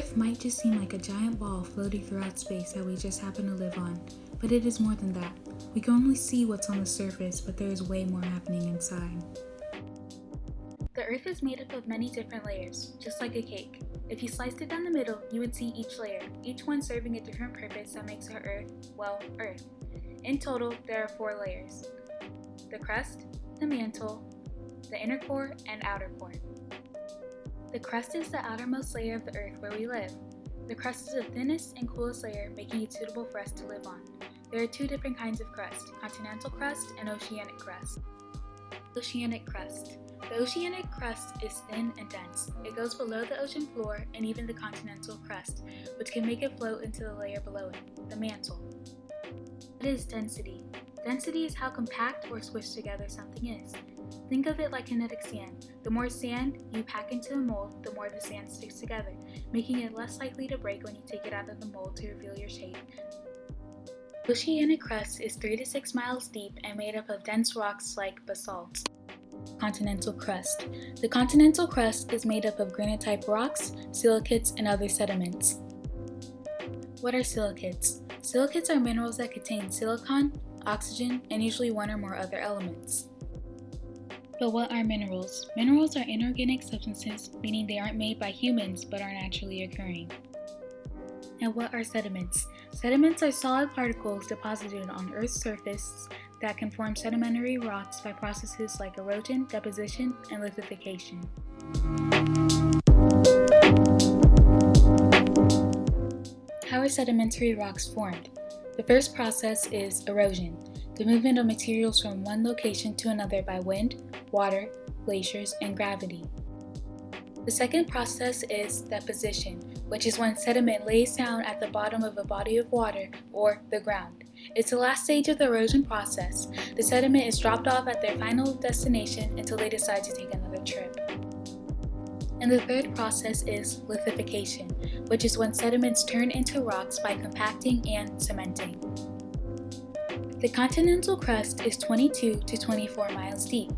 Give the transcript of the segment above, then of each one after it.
Earth might just seem like a giant ball floating throughout space that we just happen to live on, but it is more than that. We can only see what's on the surface, but there is way more happening inside. The Earth is made up of many different layers, just like a cake. If you sliced it down the middle, you would see each layer, each one serving a different purpose that makes our Earth, well, Earth. In total, there are 4 layers: the crust, the mantle, the inner core, and outer core. The crust is the outermost layer of the Earth where we live. The crust is the thinnest and coolest layer, making it suitable for us to live on. There are 2 different kinds of crust: continental crust and oceanic crust. Oceanic crust. The oceanic crust is thin and dense. It goes below the ocean floor and even the continental crust, which can make it float into the layer below it, the mantle. What is density? Density is how compact or squished together something is. Think of it like kinetic sand. The more sand you pack into a mold, the more the sand sticks together, making it less likely to break when you take it out of the mold to reveal your shape. Oceanic crust is 3 to 6 miles deep and made up of dense rocks like basalt. Continental crust. The continental crust is made up of granite-type rocks, silicates, and other sediments. What are silicates? Silicates are minerals that contain silicon, oxygen, and usually one or more other elements. But what are minerals? Minerals are inorganic substances, meaning they aren't made by humans but are naturally occurring. And what are sediments? Sediments are solid particles deposited on Earth's surface that can form sedimentary rocks by processes like erosion, deposition, and lithification. How are sedimentary rocks formed? The first process is erosion, the movement of materials from one location to another by wind, water, glaciers, and gravity. The second process is deposition, which is when sediment lays down at the bottom of a body of water or the ground. It's the last stage of the erosion process. The sediment is dropped off at their final destination until they decide to take another trip. And the third process is lithification, which is when sediments turn into rocks by compacting and cementing. The continental crust is 22 to 24 miles deep,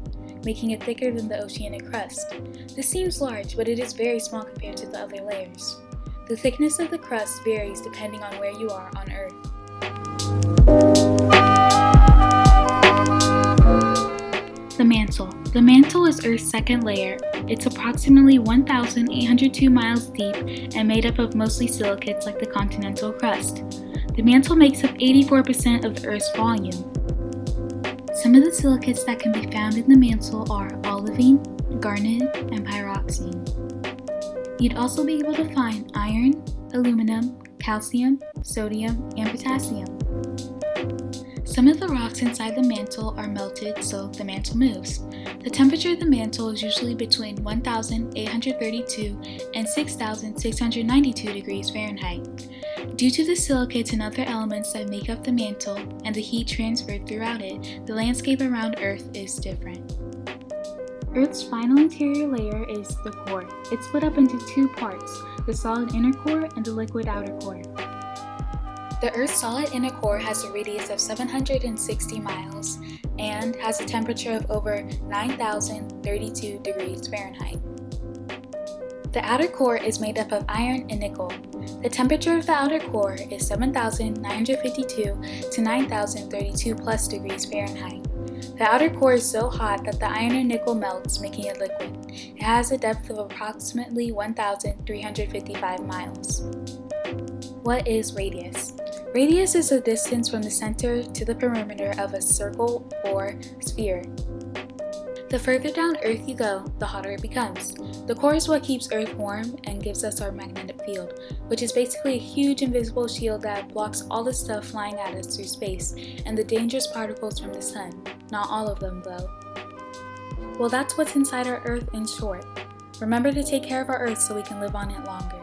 making it thicker than the oceanic crust. This seems large, but it is very small compared to the other layers. The thickness of the crust varies depending on where you are on Earth. The mantle. The mantle is Earth's second layer. It's approximately 1,802 miles deep and made up of mostly silicates like the continental crust. The mantle makes up 84% of the Earth's volume. Some of the silicates that can be found in the mantle are olivine, garnet, and pyroxene. You'd also be able to find iron, aluminum, calcium, sodium, and potassium. Some of the rocks inside the mantle are melted, so the mantle moves. The temperature of the mantle is usually between 1,832 and 6,692 degrees Fahrenheit. Due to the silicates and other elements that make up the mantle and the heat transferred throughout it, the landscape around Earth is different. Earth's final interior layer is the core. It's split up into 2 parts, the solid inner core and the liquid outer core. The Earth's solid inner core has a radius of 760 miles and has a temperature of over 9,032 degrees Fahrenheit. The outer core is made up of iron and nickel. The temperature of the outer core is 7,952 to 9,032 plus degrees Fahrenheit. The outer core is so hot that the iron and nickel melts, making it liquid. It has a depth of approximately 1,355 miles. What is radius? Radius is the distance from the center to the perimeter of a circle or sphere. The further down Earth you go, the hotter it becomes. The core is what keeps Earth warm and gives us our magnetic field, which is basically a huge invisible shield that blocks all the stuff flying at us through space and the dangerous particles from the sun. Not all of them, though. Well, that's what's inside our Earth in short. Remember to take care of our Earth so we can live on it longer.